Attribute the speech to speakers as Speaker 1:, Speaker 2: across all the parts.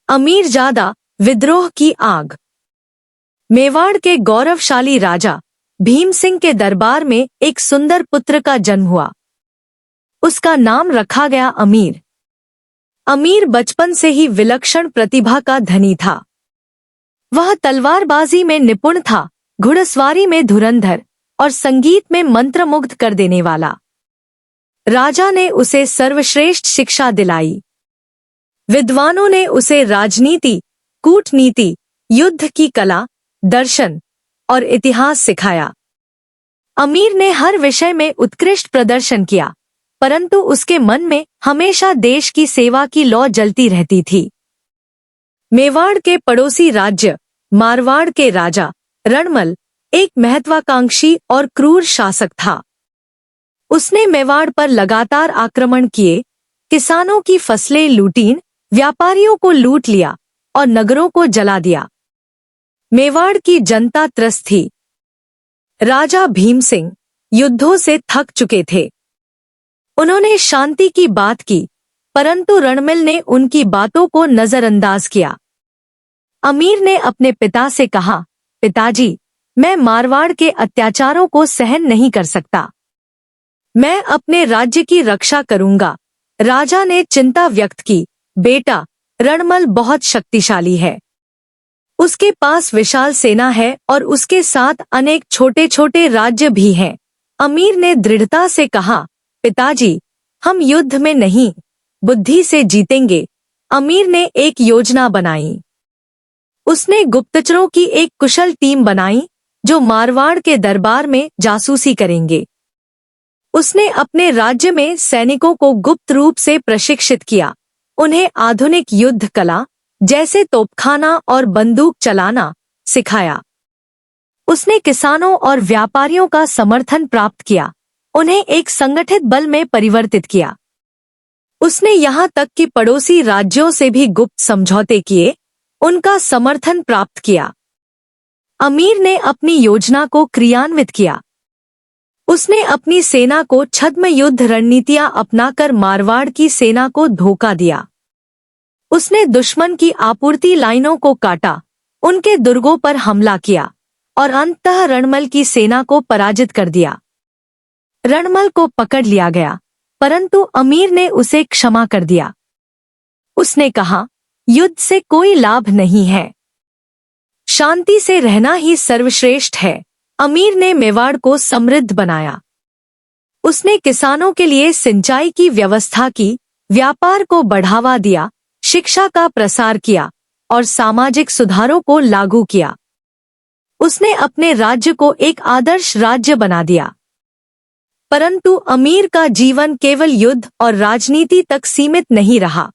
Speaker 1: अमीरजादा विद्रोह की आग। मेवाड़ के गौरवशाली राजा भीम सिंह के दरबार में एक सुंदर पुत्र का जन्म हुआ। उसका नाम रखा गया अमीर। अमीर बचपन से ही विलक्षण प्रतिभा का धनी था। वह तलवारबाजी में निपुण था, घुड़सवारी में धुरंधर और संगीत में मंत्रमुग्ध कर देने वाला। राजा ने उसे सर्वश्रेष्ठ शिक्षा दिलाई। विद्वानों ने उसे राजनीति, कूटनीति, युद्ध की कला, दर्शन और इतिहास सिखाया। अमीर ने हर विषय में उत्कृष्ट प्रदर्शन किया, परंतु उसके मन में हमेशा देश की सेवा की लौ जलती रहती थी। मेवाड़ के पड़ोसी राज्य मारवाड़ के राजा रणमल एक महत्वाकांक्षी और क्रूर शासक था। उसने मेवाड़ पर लगातार आक्रमण किए, किसानों की फसलें लूटीं, व्यापारियों को लूट लिया और नगरों को जला दिया। मेवाड़ की जनता त्रस्त थी। राजा भीम सिंह युद्धों से थक चुके थे। उन्होंने शांति की बात की, परंतु रणमिल ने उनकी बातों को नजरअंदाज किया। अमीर ने अपने पिता से कहा, पिताजी, मैं मारवाड़ के अत्याचारों को सहन नहीं कर सकता। मैं अपने राज्य की रक्षा करूंगा। राजा ने चिंता व्यक्त की, बेटा, रणमल बहुत शक्तिशाली है। उसके पास विशाल सेना है और उसके साथ अनेक छोटे छोटे राज्य भी हैं। अमीर ने दृढ़ता से कहा, पिताजी, हम युद्ध में नहीं, बुद्धि से जीतेंगे। अमीर ने एक योजना बनाई। उसने गुप्तचरों की एक कुशल टीम बनाई जो मारवाड़ के दरबार में जासूसी करेंगे। उसने अपने राज्य में सैनिकों को गुप्त रूप से प्रशिक्षित किया, उन्हें आधुनिक युद्ध कला जैसे तोपखाना और बंदूक चलाना सिखाया। उसने किसानों और व्यापारियों का समर्थन प्राप्त किया, उन्हें एक संगठित बल में परिवर्तित किया। उसने यहाँ तक कि पड़ोसी राज्यों से भी गुप्त समझौते किए, उनका समर्थन प्राप्त किया। अमीर ने अपनी योजना को क्रियान्वित किया। उसने अपनी सेना को छद्म युद्ध रणनीतियां अपनाकर मारवाड़ की सेना को धोखा दिया। उसने दुश्मन की आपूर्ति लाइनों को काटा, उनके दुर्गों पर हमला किया और अंततः रणमल की सेना को पराजित कर दिया। रणमल को पकड़ लिया गया, परंतु अमीर ने उसे क्षमा कर दिया। उसने कहा, युद्ध से कोई लाभ नहीं है, शांति से रहना ही सर्वश्रेष्ठ है। अमीर ने मेवाड़ को समृद्ध बनाया। उसने किसानों के लिए सिंचाई की व्यवस्था की, व्यापार को बढ़ावा दिया, शिक्षा का प्रसार किया और सामाजिक सुधारों को लागू किया। उसने अपने राज्य को एक आदर्श राज्य बना दिया। परंतु अमीर का जीवन केवल युद्ध और राजनीति तक सीमित नहीं रहा।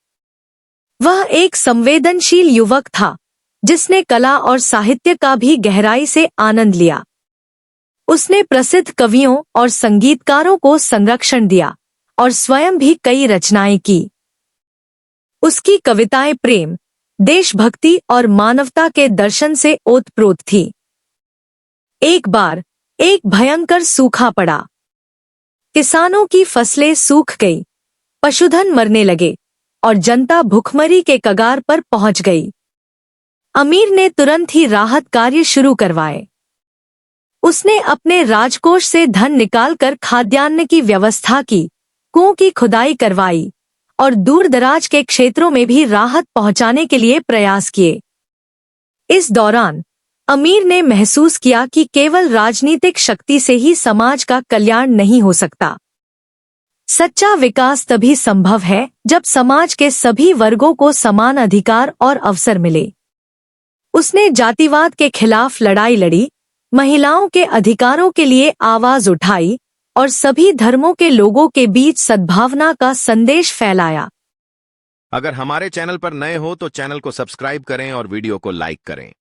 Speaker 1: वह एक संवेदनशील युवक था, जिसने कला और साहित्य का भी गहराई से आनंद लिया। उसने प्रसिद्ध कवियों और संगीतकारों को संरक्षण दिया और स्वयं भी कई रचनाएं की। उसकी कविताएं प्रेम, देशभक्ति और मानवता के दर्शन से ओतप्रोत थी। एक बार एक भयंकर सूखा पड़ा। किसानों की फसलें सूख गई, पशुधन मरने लगे और जनता भुखमरी के कगार पर पहुंच गई। अमीर ने तुरंत ही राहत कार्य शुरू करवाए। उसने अपने राजकोष से धन निकालकर खाद्यान्न की व्यवस्था की, कुओं की खुदाई करवाई और दूरदराज के क्षेत्रों में भी राहत पहुंचाने के लिए प्रयास किए। इस दौरान अमीर ने महसूस किया कि केवल राजनीतिक शक्ति से ही समाज का कल्याण नहीं हो सकता। सच्चा विकास तभी संभव है जब समाज के सभी वर्गों को समान अधिकार और अवसर मिले। उसने जातिवाद के खिलाफ लड़ाई लड़ी, महिलाओं के अधिकारों के लिए आवाज उठाई और सभी धर्मों के लोगों के बीच सद्भावना का संदेश फैलाया।
Speaker 2: अगर हमारे चैनल पर नए हो तो चैनल को सब्सक्राइब करें और वीडियो को लाइक करें।